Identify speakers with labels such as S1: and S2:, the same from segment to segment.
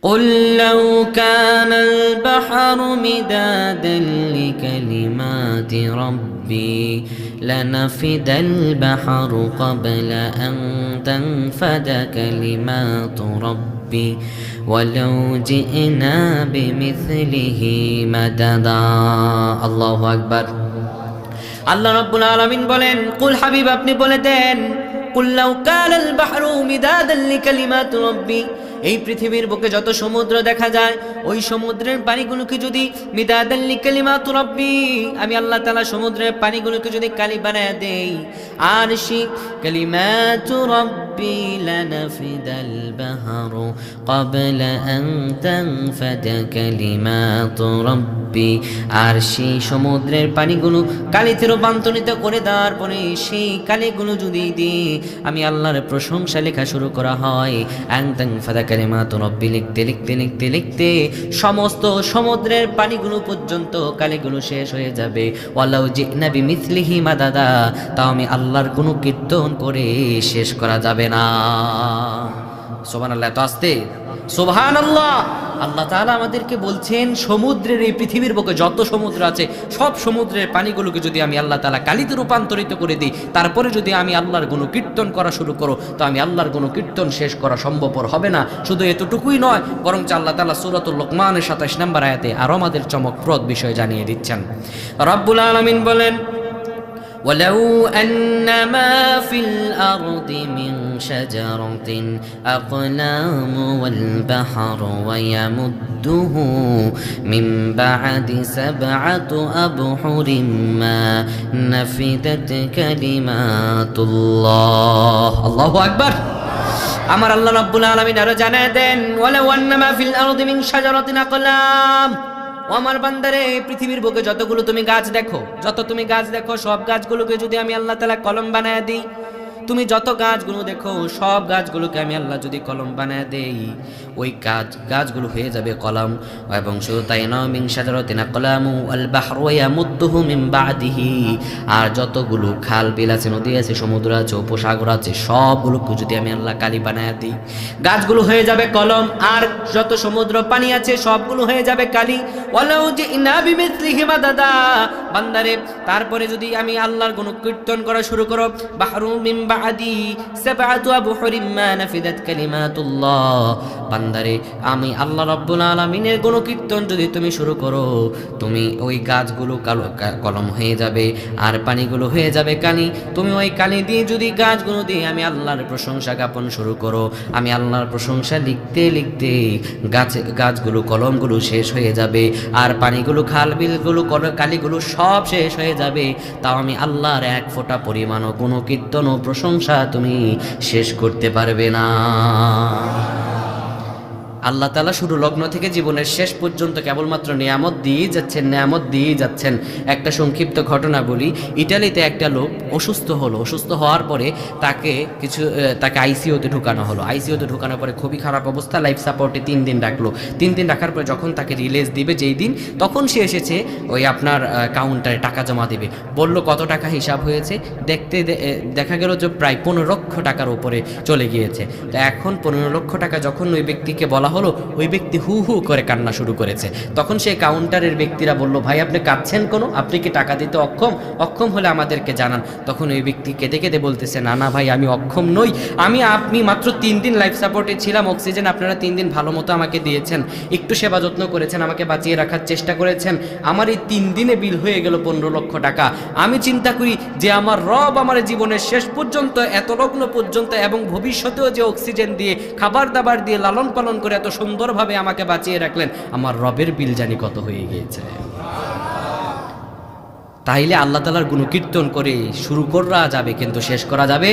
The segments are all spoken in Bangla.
S1: قل لو كان البحر مدادا لكلمات ربي لنفد البحر قبل أن تنفد كلمات ربي ولو جئنا بمثله مددا الله أكبر আল্লাহ রাব্বুল আলামিন বলেন, কুল হাবিব আপনি বলে দেন, কুল লাউ কানাল বাহরু মিদাদান লিকালিমাতি রাব্বি, এই পৃথিবীর বুকে যত সমুদ্র দেখা যায় ওই সমুদ্রের পানিগুলোকে যদি মিদাদান লিকালিমাতি রাব্বি, আমি আল্লাহ তাআলা সমুদ্রের পানিগুলোকে যদি কালি বানায় দেই, আর সেই কালিমাতু রাব্বি লানাফিদাল বাহরু ক্বাবলা আন তানফাদা কালিমাতু রাব্বি, আর সেই সমুদ্রের পানিগুলো কালিতে রূপান্তরিত করে দেওয়ার পরে সেই কালিগুলো যদি দিয়ে আমি আল্লাহর প্রশংসা লেখা শুরু করা হয়, ফাদা কালিমাতু রাব্বি লিখতে লিখতে লিখতে লিখতে সমস্ত সমুদ্রের পানিগুলো পর্যন্ত কালিগুলো শেষ হয়ে যাবে। ওয়ালাউ জিনা বিমিসলিহি মাদাদা, তাও আমি আল্লাহর কোনো কীর্তন করে শেষ করা যাবে না। সুবহানাল্লাহ, তো আস্তে সুবহানাল্লাহ। আল্লাহ তাআলা আমাদেরকে বলছেন সমুদ্রের এই পৃথিবীর বুকে যত সমুদ্র আছে সব সমুদ্রের পানিগুলোকে যদি আমি আল্লাহ তাআলা কালিতে রূপান্তরিত করে দিই, তারপরে যদি আমি আল্লাহর গুণকীর্তন করা শুরু করো, তো আমি আল্লাহর গুণকীর্তন শেষ করা সম্ভবপর হবে না। শুধু এতটুকুই নয়, বরং আল্লাহ তাআলা সূরাতুল লুকমানের 27 নম্বর আয়াতে আরো আমাদের চমকপ্রদ বিষয় জানিয়ে দিচ্ছেন। রব্বুল আলামিন বলেন, ولو أن ما في الأرض من شجرة أقلام والبحر ويمده من بعد 7 أبحر ما نفدت كلمات الله الله أكبر। আমার আল্লাহ রাব্বুল আলামিন আরো জানায় দেন, ওয়ালাউ আন্না মা ফিল আরদি মিন শাজারাতিন আকলাম, ও আমার বান্দারে, পৃথিবীর বুকে যতগুলো তুমি গাছ দেখো, সব গাছগুলোকে যদি আমি আল্লাহ তাআলা কলম বানায় দিই, তুমি যত গাছগুলো দেখো সব গাছগুলোকে আমি আল্লাহ যদি কলম বানায় দেই, ওই গাছগুলো হয়ে যাবে কলম। এবং শুধু তাই নয়, মিন শাজারাতিন আকলামু আল বাহরু ইয়ামুদ্দুহু মিন বাদিহি, আর যতগুলো খাল বিল আছে, নদী আছে, সমুদ্র আছে, উপসাগর আছে, সবগুলোকে যদি আমি আল্লাহ কালি বানায় দিই, গাছগুলো হয়ে যাবে কলম, আর যত সমুদ্র পানি আছে সবগুলো হয়ে যাবে কালি। ওয়ালাউ জিনা বিমিসলিহি মাদাদা, বান্দারে, তারপরে যদি আমি আল্লাহর গুণকীর্তন করা শুরু করো, বাহরু মিন বাদি 7 আবহুরিম মা নাফিদাত কালিমাতুল্লাহ, বান্দারে, আমি আল্লাহ রাব্বুল আলামিনের গুণকীর্তন যদি তুমি শুরু করো, তুমি ওই গাছগুলো কলম হয়ে যাবে আর পানিগুলো হয়ে যাবে কালি। তুমি ওই কালি দিয়ে যদি গাছগুলো দিয়ে আমি আল্লাহর প্রশংসা জ্ঞাপন শুরু করো, আমি আল্লাহর প্রশংসা লিখতে লিখতে গাছগুলো কলমগুলো শেষ হয়ে যাবে, আর পানিগুলো খাল বিলগুলো কালিগুলো সব শেষ হয়ে যাবে, তাও আমি আল্লাহর এক ফোঁটা পরিমাণও গুণকীর্তন ও প্রশংসা তুমি শেষ করতে পারবে না। আল্লাহ তাআলা শুরু লগ্ন থেকে জীবনের শেষ পর্যন্ত কেবলমাত্র নিয়ামত দিয়ে যাচ্ছেন। একটা সংক্ষিপ্ত ঘটনা বলি। ইটালিতে একটা লোক অসুস্থ হওয়ার পরে তাকে আইসিইউতে ঢুকানো হলো। আইসিইউতে ঢুকানোর পরে খুবই খারাপ অবস্থা, লাইফ সাপোর্টে 3 দিন রাখলো। 3 দিন রাখার পরে যখন তাকে রিলিজ দিবে যেই দিন, তখন সে এসেছে ওই আপনার কাউন্টারে টাকা জমা দিবে। বলল কত টাকা হিসাব হয়েছে, দেখা গেল যে প্রায় 15 লক্ষ টাকার উপরে চলে গিয়েছে। তো এখন 15 লক্ষ টাকা যখন ওই ব্যক্তিকে বলা হলো, ওই ব্যক্তি হু হু করে কান্না শুরু করেছে। তখন সেই কাউন্টারের ব্যক্তিরা বলল, ভাই আপনি কাঁদছেন কোনো, আপনি কি টাকা দিতে অক্ষম হলে আমাদেরকে জানান। তখন ওই ব্যক্তি কেঁদে কেঁদে বলতেছে, না ভাই, আমি অক্ষম নই, আপনি মাত্র 3 দিন লাইফ সাপোর্টে ছিলাম, অক্সিজেন আপনারা 3 দিন ভালো মতো আমাকে দিয়েছেন, একটু সেবা যত্ন করেছেন, আমাকে বাঁচিয়ে রাখার চেষ্টা করেছেন। আমার এই 3 দিনে বিল হয়ে গেল 15 লক্ষ টাকা। আমি চিন্তা করি যে আমার রব আমার জীবনের শেষ পর্যন্ত, এত লগ্ন পর্যন্ত এবং ভবিষ্যতেও যে অক্সিজেন দিয়ে, খাবার দাবার দিয়ে, লালন পালন করে এত সুন্দরভাবে আমাকে বাঁচিয়ে রাখলেন, আমার রবের বিল জানি কত হয়ে গিয়েছে। তাইলে আল্লাহ তাআলার গুণকীর্তন করে শুরু করা যাবে কিন্তু শেষ করা যাবে,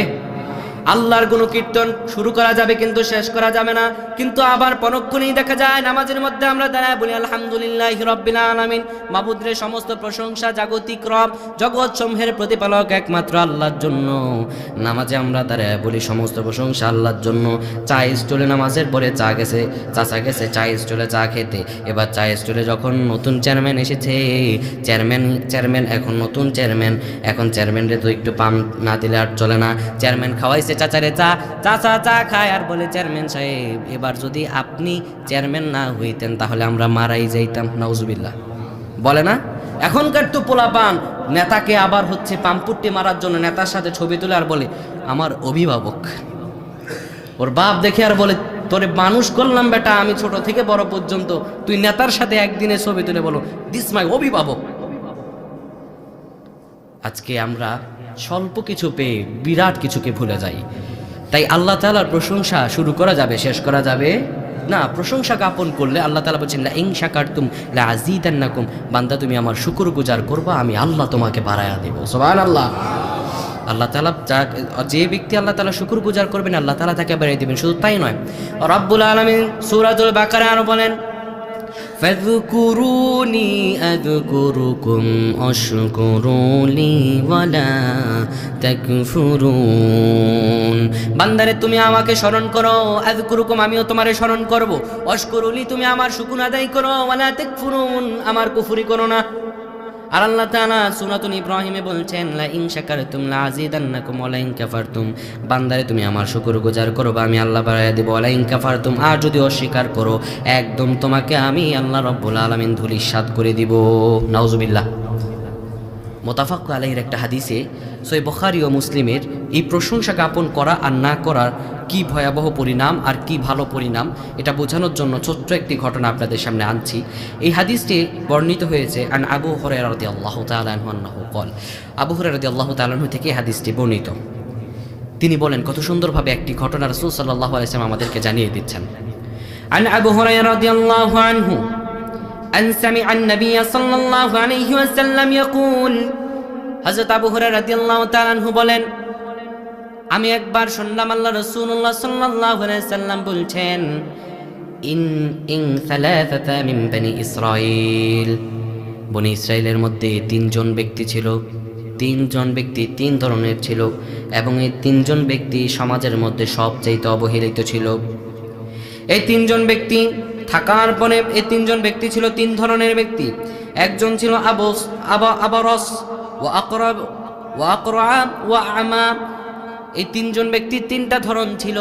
S1: আল্লাহর গুণকীর্তন শুরু করা যাবে কিন্তু শেষ করা যাবে না। কিন্তু আবার পরক্ষণেই দেখা যায় নামাজের মধ্যে আমরা দাঁড়ায় বলি আলহামদুলিল্লাহি রাব্বিল আলামিন, মাবুদের সমস্ত প্রশংসা জাগতিক রব জগৎ সমূহের প্রতিপালক একমাত্র আল্লাহর জন্য। নামাজে আমরা দাঁড়ায় বলি সমস্ত প্রশংসা আল্লাহর জন্য। চা স্টলে নামাজের পরে চাচা গেছে চা স্টলে চা খেতে। এবার চা স্টলে যখন নতুন চেয়ারম্যান এসেছে, চেয়ারম্যান এখন নতুন চেয়ারম্যান, এখন চেয়ারম্যানরে তো একটু পান না দিলে আর চলে না। চেয়ারম্যান খাওয়াইছে দিচ্ছে চাচারে চা, চাচা চা খায় আর বলে চেয়ারম্যান সাহেব এবার যদি আপনি চেয়ারম্যান না হইতেন তাহলে আমরা মারাই যাইতাম। নাউজুবিল্লাহ বলে না? এখনকার তো পোলাপান নেতাকে আবার হচ্ছে পাম্পুট্টি মারার জন্য নেতার সাথে ছবি তুলে আর বলে আমার অভিভাবক। ওর বাপ দেখে আর বলে তোরে মানুষ করলাম বেটা আমি ছোট থেকে বড় পর্যন্ত, তুই নেতার সাথে একদিনে ছবি তুলে বলো দিস মাই অভিভাবক। আজকে আমরা স্বল্প কিছু পেয়ে বিরাট কিছুকে ভুলে যাই। তাই আল্লাহ তাআলার প্রশংসা শুরু করা যাবে, শেষ করা যাবে না। প্রশংসা জ্ঞাপন করলে আল্লাহ তাআলা বলছেন লা ইন শাকারতুম লা আযীদান্নাকুম, বান্দা তুমি আমার শুকরগুজার করবা আমি আল্লাহ তোমাকে বাড়ায়া দেব। সুবহানাল্লাহ। আল্লাহ তাআলা যে ব্যক্তি আল্লাহ তাআলা শুকরগুজার করবেন আল্লাহ তাআলা তাকে বাড়িয়ে দিবেন। শুধু তাই নয়, রব্বুল আলামিন সূরাতুল বাকারা আরো বলেন ফাযকুরুনি আযকুরুকুম ওয়াশকুরুলি ওয়ালা তাকফুরুন। বান্দারে তুমি আমাকে স্মরণ করো, আযকুরুকুম আমিও তোমারে স্মরণ করব, ওয়াশকুরুলি তুমি আমার শুকর আদায় করো, ওয়ালা তাকফুরুন আমার কুফরি করো না। আর আল্লাহ তাআলা সূরাতুল ইব্রাহিমে বলছেন লা ইন শাকারতুম লা আযীদান্নাকুম ওয়া লা ইন কাফারতুম, বান্দারে তুমি আমার শুকরগুজার করো বা আমি আল্লাহ বাড়ায়া দেব। ওয়া লা ইন কাফারতুম, আর যদি অস্বীকার করো একদম তোমাকে আমি আল্লাহ রাব্বুল আলামিন ধূলিসাৎ করে দিব। নাউজুবিল্লাহ। মুত্তাফাক আলাইহির একটা হাদিসে সহিহ বুখারী ও মুসলিমের এই প্রশংসা জ্ঞাপন করা আর না করার কি ভয়াবহ পরিণাম আর কি ভালো পরিণাম এটা বোঝানোর জন্য ছোট্ট একটি ঘটনা আপনাদের সামনে আনছি। এই হাদিসটি বর্ণিত হয়েছে আন আবু হুরায়রা রাদিয়াল্লাহু তাআলা আনহু আন্নাহু ক্বাল, আবু হুরায়রা রাদিয়াল্লাহু তাআলা আনহু থেকে হাদিসটি বর্ণিত। তিনি বলেন কত সুন্দরভাবে একটি ঘটনা রাসূল সাল্লাল্লাহু আলাইহি ওয়াসাল্লাম আমাদেরকে জানিয়ে দিচ্ছেন। আন আবু হুরায়রা রাদিয়াল্লাহু আনহু আন সামিআ আন-নবী সাল্লাল্লাহু আলাইহি ওয়াসাল্লাম ইয়াকুল, হযরত আবু হুরায়রা রাদিয়াল্লাহু তাআলা আনহু বলেন আমি একবার শুনলাম আল্লাহ রাসূলুল্লাহ সাল্লাল্লাহু আলাইহি সাল্লাম বলছেন ইন সালাসাতা মিন বনি ইসরাঈল, বনি ইসরাইলের মধ্যে তিনজন ব্যক্তি ছিল। তিনজন ব্যক্তি তিন ধরনের ছিল এবং এই তিনজন ব্যক্তি সমাজের মধ্যে সবচেয়ে অবহেলিত ছিল। এই তিনজন ব্যক্তি থাকার পরে এই তিনজন ব্যক্তি ছিল তিন ধরনের ব্যক্তি। একজন ছিল আবরস ওয়া আকরাব ওয়া আকরা ওয়া আমা। এই তিনজন ব্যক্তি তিনটা ধরন ছিল।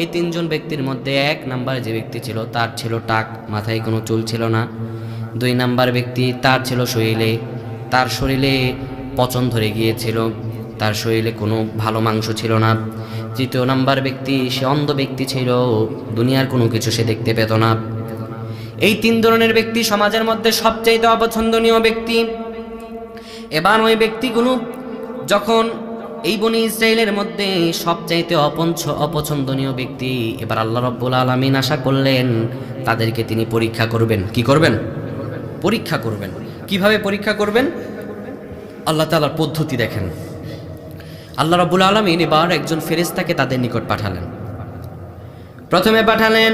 S1: এই তিনজন ব্যক্তির মধ্যে এক নাম্বার যে ব্যক্তি ছিল তার ছিল টাক, মাথায় কোনো চুল ছিল না। দুই নাম্বার ব্যক্তি তার ছিল তার শরীরে পচন ধরে গিয়েছিল, তার শরীরে কোনো ভালো মাংস ছিল না। তৃতীয় নাম্বার ব্যক্তি সে অন্ধ ব্যক্তি ছিল, দুনিয়ার কোনো কিছু সে দেখতে পেত না। এই তিন ধরনের ব্যক্তি সমাজের মধ্যে সবচাইতে অপছন্দনীয় ব্যক্তি। এবার ওই ব্যক্তিগুলো যখন এই বনি ইসরাইলের মধ্যে সবচাইতে অপছন্দনীয় ব্যক্তি, এবার আল্লাহ রাব্বুল আলামিন আশা করলেন তাদেরকে তিনি পরীক্ষা করবেন। কি করবেন? পরীক্ষা করবেন। কিভাবে পরীক্ষা করবেন? আল্লাহ তাআলার পদ্ধতি দেখেন। আল্লাহ রাব্বুল আলামিন এবার একজন ফেরেশতাকে তাদের নিকট পাঠালেন। প্রথমে পাঠালেন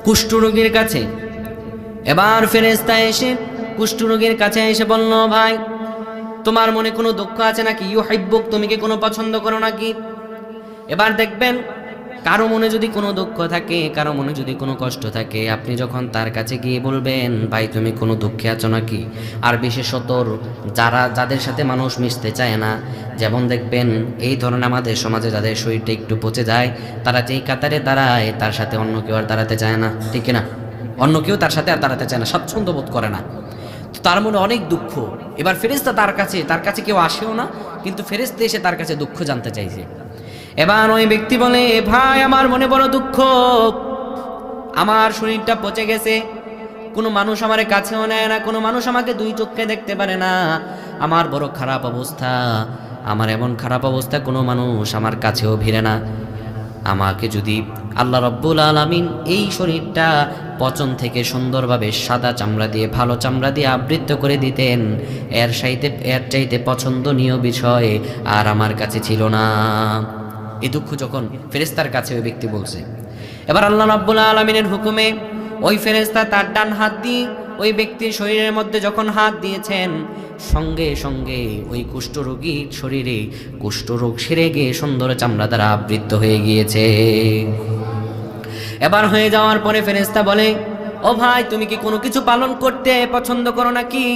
S1: কুষ্ঠরোগীর কাছে। এবার ফেরেশতা এসে কুষ্ঠরোগীর কাছে এসে বলল ভাই তোমার মনে কোনো দুঃখ আছে নাকি? ইউহিব্বুক, তুমি কি কোনো পছন্দ করো নাকি? এবার দেখবেন কারো মনে যদি কোনো দুঃখ থাকে, কারো মনে যদি কোনো কষ্ট থাকে, আপনি যখন তার কাছে গিয়ে বলবেন ভাই তুমি কোনো দুঃখে আছো নাকি। আর বিশেষত যাদের সাথে মানুষ মিশতে চায় না, যেমন দেখবেন এই ধরনের আমাদের সমাজে যাদের শরীরটা একটু পচে যায়, তারা যেই কাতারে দাঁড়ায় তার সাথে অন্য কেউ আর দাঁড়াতে চায় না, ঠিক না? অন্য কেউ তার সাথে আর দাঁড়াতে চায় না, স্বাচ্ছন্দ্য বোধ করে না। তার মনে অনেক দুঃখ। এবার ফেরেশতা তার কাছে কেউ আসেও না, কিন্তু ফেরেশতা এসে তার কাছে দুঃখ জানতে চাইছে। এবার ওই ব্যক্তি বলে ভাই আমার মনে বড় দুঃখ, আমার শরীরটা পচে গেছে, কোনো মানুষ আমার কাছেও নেয় না, কোনো মানুষ আমাকে দুই চোখে দেখতে পারে না, আমার বড় খারাপ অবস্থা, আমার এমন খারাপ অবস্থা কোনো মানুষ আমার কাছেও ভিড়ে না। আমাকে যদি আল্লাহ রাব্বুল আলামিন এই শরীরটা পচন থেকে সুন্দরভাবে সাদা চামড়া দিয়ে ভালো চামড়া দিয়ে আবৃত করে দিতেন, এর চাইতে পছন্দনীয় বিষয় আর আমার কাছে ছিল না। এই দুঃখ যখন ফেরেশতার কাছে ওই ব্যক্তি বলছে, এবার আল্লাহ রাব্বুল আলামিনের হুকুমে ওই ফেরেশতা তার ডান হাত দিয়ে ওই ব্যক্তির শরীরের মধ্যে যখন হাত দিয়েছেন, সঙ্গে সঙ্গে ওই কুষ্ঠরোগীর শরীরে কুষ্ঠরোগ সেরে গিয়ে সুন্দর চামড়া দ্বারা আবৃত হয়ে গিয়েছে। এবার হয়ে যাওয়ার পরে ফেরেশতা বলে ও ভাই তুমি কি কোনো কিছু পালন করতে পছন্দ করো নাকি?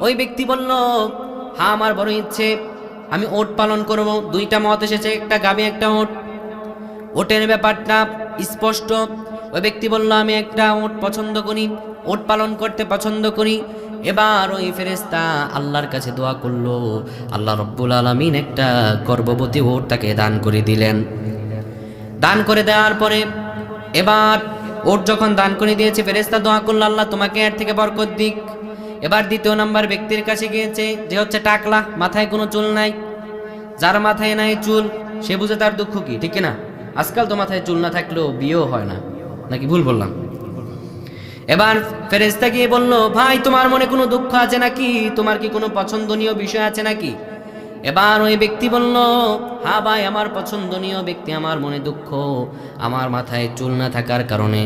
S1: ওই ব্যক্তি বলল হ্যাঁ আমার বড় ইচ্ছে, আমি ওট পালন করব। দুইটা মত এসেছে, একটা গাভী একটা ওট। ওটের ব্যাপারটা স্পষ্ট। ওই ব্যক্তি বলল আমি একটা ওট পছন্দ করি, ওট পালন করতে পছন্দ করি। এবার ওই ফেরেশতা আল্লাহর কাছে দোয়া করলো, আল্লাহ রব্বুল আলামিন একটা গর্ভবতী ওট তাকে দান করে দিলেন। দান করে দেওয়ার পরে এবার ওট যখন দান করে দিয়েছে, ফেরেশতা দোয়া করলো আল্লাহ তোমাকে এর থেকে বরকত দিক। এবার দ্বিতীয় নাম্বার ব্যক্তির কাছে গিয়েছে, যে হচ্ছে টাকলা, মাথায় কোনো চুল নাই। যার মাথায় নাই চুল সে বুঝে তার দুঃখ কি, ঠিক না? আজকাল তো মাথায় চুল না থাকলেও বিয়েও হয় না, নাকি ভুল বললাম? এবার ফেরেশতা গিয়ে বলল, ভাই তোমার মনে কোনো দুঃখ আছে নাকি? তোমার কি কোনো পছন্দনীয় বিষয় আছে নাকি? এবার ওই ব্যক্তি বলল, হ্যাঁ ভাই, আমার পছন্দনীয় ব্যক্তি, আমার মনে দুঃখ। আমার মাথায় চুল না থাকার কারণে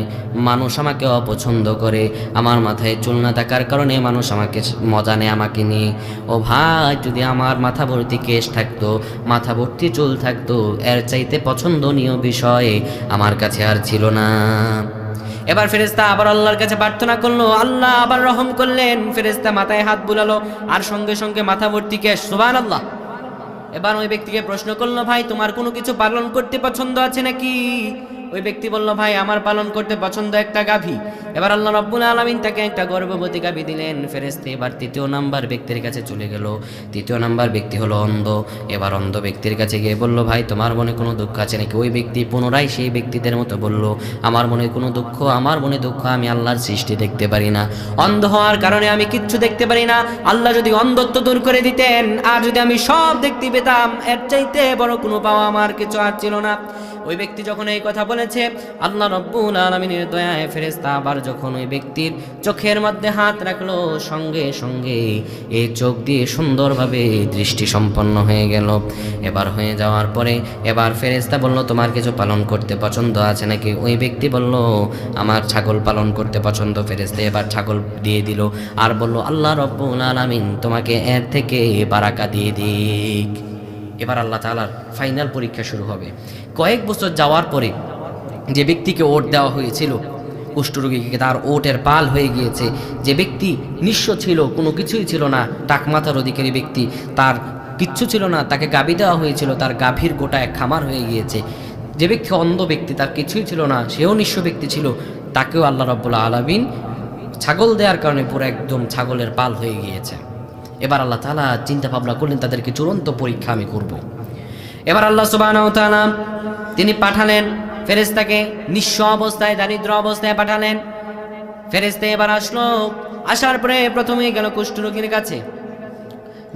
S1: মানুষ আমাকে অপছন্দ করে, আমার মাথায় চুল না থাকার কারণে মানুষ আমাকে মজা নেয় আমাকে নিয়ে। ও ভাই, যদি আমার মাথা ভর্তি কেশ থাকতো, মাথা ভর্তি চুল থাকতো, এর চাইতে পছন্দনীয় বিষয় আমার কাছে আর ছিল না। এবার ফেরেশতা আবার আল্লাহর কাছে প্রার্থনা করলো, আল্লাহ আবার রহম করলেন। ফেরেশতা মাথায় হাত বুলালো আর সঙ্গে সঙ্গে মাথা ভর্তি কেশ, সুবহানাল্লাহ। এবার ওই ব্যক্তিকে প্রশ্ন করলো, ভাই তোমার কোনো কিছু পালন করতে পছন্দ আছে নাকি? ওই ব্যক্তি বলল, ভাই আমার পালন করতে পছন্দ একটা গাভী। এবার আল্লাহ রাব্বুল আলামিন তাকে একটা গর্ভবতী গাভী দিলেন। ফেরেশতা এবার তৃতীয় নাম্বার ব্যক্তির কাছে চলে গেল। তৃতীয় নাম্বার ব্যক্তি হলো অন্ধ। এবার অন্ধ ব্যক্তির কাছে গিয়ে বলল, ভাই তোমার মনে কোনো দুঃখ আছে নাকি? ওই ব্যক্তি পুনরায় সেই ব্যক্তিদের মতো বলল, আমার মনে কোনো দুঃখ, আমার মনে দুঃখ, আমি আল্লাহর সৃষ্টি দেখতে পারি না, অন্ধ হওয়ার কারণে আমি কিচ্ছু দেখতে পারি না। আল্লাহ যদি অন্ধত্ব দূর করে দিতেন আর যদি আমি সব দেখতে পেতাম, এর চাইতে বড় কোনো পাওয়া আমার কিছু আর ছিল না। ওই ব্যক্তি যখন এই কথা বলেছে, আল্লাহ রাব্বুল আলামিনের দয়ায় ফেরেশতা আবার যখন ওই ব্যক্তির চোখের মধ্যে হাত রাখলো, সঙ্গে সঙ্গে এই চোখ দিয়ে সুন্দরভাবে দৃষ্টি সম্পন্ন হয়ে গেল। এবার হয়ে যাওয়ার পরে এবার ফেরেশতা বলল, তোমার কিছু পালন করতে পছন্দ আছে নাকি? ওই ব্যক্তি বলল, আমার ছাগল পালন করতে পছন্দ। ফেরেশতা এবার ছাগল দিয়ে দিল আর বলল, আল্লাহ রাব্বুল আলামিন তোমাকে এর থেকে বারাকা দিয়ে দিক। এবার আল্লাহ তাআলার ফাইনাল পরীক্ষা শুরু হবে। কয়েক বছর যাওয়ার পরে যে ব্যক্তিকে ওট দেওয়া হয়েছিল, কুষ্ঠরোগীকে, তার ওটের পাল হয়ে গিয়েছে। যে ব্যক্তি নিঃস্ব ছিল, কোনো কিছুই ছিল না, টাকমাথার অধিকারী ব্যক্তি, তার কিচ্ছু ছিল না, তাকে গাভী দেওয়া হয়েছিল, তার গাভীর গোটা এক খামার হয়ে গিয়েছে। যে ব্যক্তি অন্ধ ব্যক্তি, তার কিছুই ছিল না, সেও নিঃস্ব ব্যক্তি ছিল, তাকেও আল্লাহ রাব্বুল আলামিন ছাগল দেওয়ার কারণে পুরো একদম ছাগলের পাল হয়ে গিয়েছে। এবার আল্লাহ তাআলা চিন্তা ভাবনা করলেন, তাদেরকে চূড়ান্ত পরীক্ষা আমি করব। এবার আল্লাহ সুবহানাহু ওয়া তাআলা তিনি পাঠালেন ফেরেশতাকে, নিঃস্ব অবস্থায়, দারিদ্র অবস্থায় পাঠালেন। ফেরেশতা এবার আসলো, আসার পরে প্রথমেই গেল কুষ্ঠরোগীর কাছে,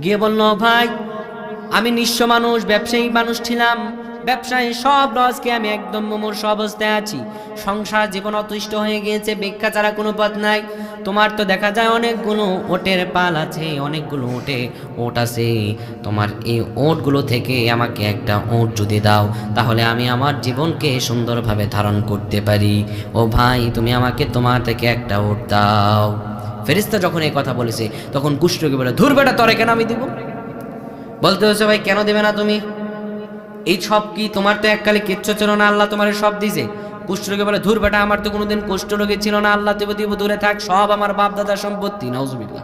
S1: গিয়ে বলল, ভাই আমি নিঃস্ব মানুষ, ব্যবসায়ী মানুষ ছিলাম, ব্যবসায় সব লসকে আমি একদম মুমূর্ষু অবস্থায় আছি, সংসার জীবন অতিষ্ঠ হয়ে গিয়েছে, ভিক্ষা ছাড়া কোনো পথ নাই। তোমার তো দেখা যায় অনেকগুলো ওটের পাল আছে, অনেকগুলো ওট আছে, তোমার এই ওটগুলো থেকে আমাকে একটা ওট যদি দাও, তাহলে আমি আমার জীবনকে সুন্দরভাবে ধারণ করতে পারি। ও ভাই, তুমি আমাকে তোমার থেকে একটা ওট দাও। ফেরেশতা যখন এই কথা বলেছে, তখন কুষ্ঠরোগী বলে, ধুর বেটা, তরে কেন আমি দিব? বলতে হচ্ছে, ভাই কেন দেবে না তুমি? এই সব কি তোমার তো এককালে কিচ্ছু ছিল না, আল্লাহ তোমার সব দিছে। কুষ্ঠরোগী বলে, ধুর বেটা, আমার তো কোনোদিন কুষ্ঠরোগী ছিল না, আল্লাহ দিব দূরে থাক, সব আমার বাপ দাদার সম্পত্তি, নাউজুবিল্লাহ।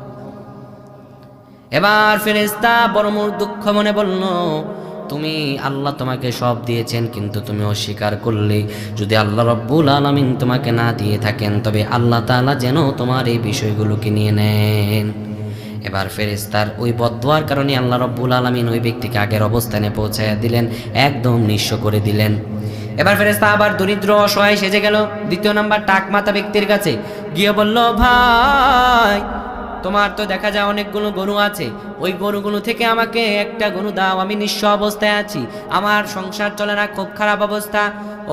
S1: এবার ফেরেশতা বড় দুঃখ মনে বলল, তুমি, আল্লাহ তোমাকে সব দিয়েছেন, কিন্তু তুমি অস্বীকার করলে। যদি আল্লাহ রাব্বুল আলামিন তোমাকে না দিয়ে থাকেন, তবে আল্লাহ তাআলা যেন তোমার এই বিষয়গুলোকে নিয়ে নেন। এবার ফেরেশতার ওই বদদুয়ার কারণে আল্লাহ রাব্বুল আলামিন ওই ব্যক্তিকে আগের অবস্থানে পৌঁছায়া দিলেন, একদম নিঃস্ব করে দিলেন। এবার ফেরেশতা আবার দরিদ্র অসহায় সেজে গেল দ্বিতীয় নাম্বার টাকমাতা ব্যক্তির কাছে, গিয়ে বলল, ভাই তোমার তো দেখা যায় অনেকগুলো গরু আছে, ওই গরুগুলো থেকে আমাকে একটা গরু দাও, আমি নিঃস্ব অবস্থায় আছি, আমার সংসার চলে না, খুব খারাপ অবস্থা।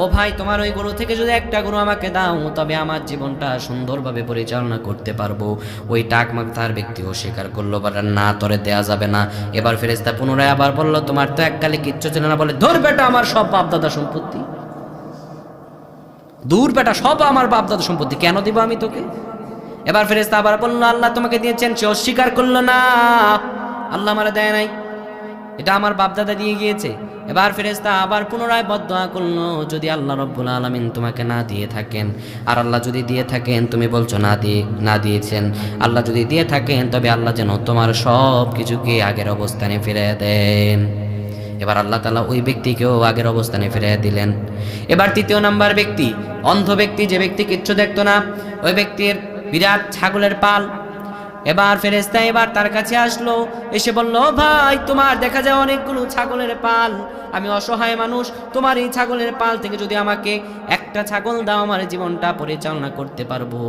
S1: ও ভাই, তোমার ওই গরু থেকে যদি একটা গরু আমাকে দাও, তবে আমার জীবনটা সুন্দরভাবে পরিচালনা করতে পারবো। ওই টাকমাতার ব্যক্তিও স্বীকার করলো, না, তরে দেয়া যাবে না। এবার ফেরেশতা পুনরায় আবার বলল, তোমার তো এককালে কিচ্ছু ছিল না, বলে, ধর বেটা, আমার সব বাপ দাদা সম্পত্তি, দূর বেটা, সব আমার বাপ দাদা সম্পত্তি, কেন দিব আমি তোকে? এবার ফেরেশতা আবার বলল, আল্লাহ তোমাকে দিয়েছেন, সে অস্বীকার করলো না, আল্লাহ আমারে দেয় নাই। এটা আমার বাপদাদা দিয়ে গিয়েছে। এবার ফেরেশতা আবার পুনরায় বদদোয়া করলো, যদি আল্লাহ রব্বুল আলামিন তোমাকে না দিয়ে থাকেন, আর আল্লাহ যদি দিয়ে থাকেন, তুমি বলছো না দিয়েছেন, আল্লাহ যদি দিয়ে থাকেন তবে আল্লাহ যেন তোমার সব কিছুকে আগের অবস্থানে ফিরে দেন। এবার আল্লাহ তাআলা ওই ব্যক্তিকেও আগের অবস্থানে ফিরিয়ে দিলেন। এবার তৃতীয় নাম্বার ব্যক্তি, অন্ধ ব্যক্তি, যে ব্যক্তি কিচ্ছু দেখতো না, ওই ব্যক্তির বিরাট ছাগলের পাল। এবার ফেরেশতা এবার তার কাছে আসলো, এসে বলল, ভাই তোমার দেখা যায় অনেকগুলো ছাগলের পাল, আমি অসহায় মানুষ, তোমার এই ছাগলের পাল থেকে যদি আমাকে একটা ছাগল দাও, আমার জীবনটা পরিচালনা করতে পারবো,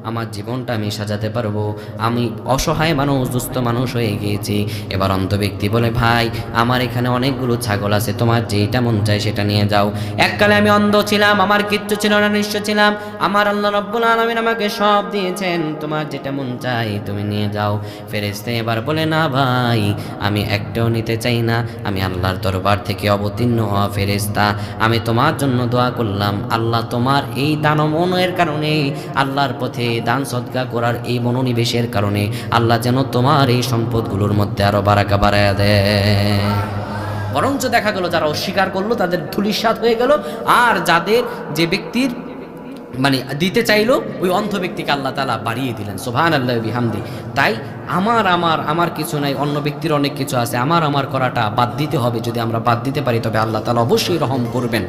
S1: আমার জীবনটা আমি সাজাতে পারবো, আমি অসহায় মানুষ, দুস্থ মানুষ হয়ে গিয়েছি। এবার অন্ধ ব্যক্তি বলে, ভাই আমার এখানে অনেকগুলো ছাগল আছে, তোমার যেটা মন চায় সেটা নিয়ে যাও। এককালে আমি অন্ধ ছিলাম, আমার কিচ্ছু ছিল না, নিঃস্ব ছিলাম, আমার আল্লাহ রব্বুল আলামিন আমাকে সব দিয়েছেন, তোমার যেটা মন চায় তুমি নিয়ে যাও। ফেরেশতা এবার বলে, না ভাই আমি একটাও নিতে চাই না, আমি আল্লাহর দরবার থেকে অবতীর্ণ হওয়া ফেরেশতা, আমি তোমার জন্য দোয়া করলাম, আল্লাহ তোমার এই দান মনের কারণে, আল্লাহর পথে দান সদকা করার এই মনোনিবেশের কারণে আল্লাহ যেন তোমার এই সম্পদগুলোর মধ্যে আরো বারাকা বাড়ায়া দেয়। বরঞ্চ দেখা গেল যারা অস্বীকার করলো তাদের ধূলিসাৎ হয়ে গেল, আর যাদের যে ব্যক্তির মানে দিতে চাইলো ওই অন্ধ ব্যক্তিকে আল্লাহ তাআলা বাড়িয়ে দিলেন। সুবহানাল্লাহি ওয়া বিহামদি। তাই আমার কিছু নাই, অন্য ব্যক্তির অনেক কিছু আছে, আমার করাটা বাদ দিতে হবে। যদি আমরা বাদ দিতে পারি তবে আল্লাহ তাআলা অবশ্যই রহম করবেন।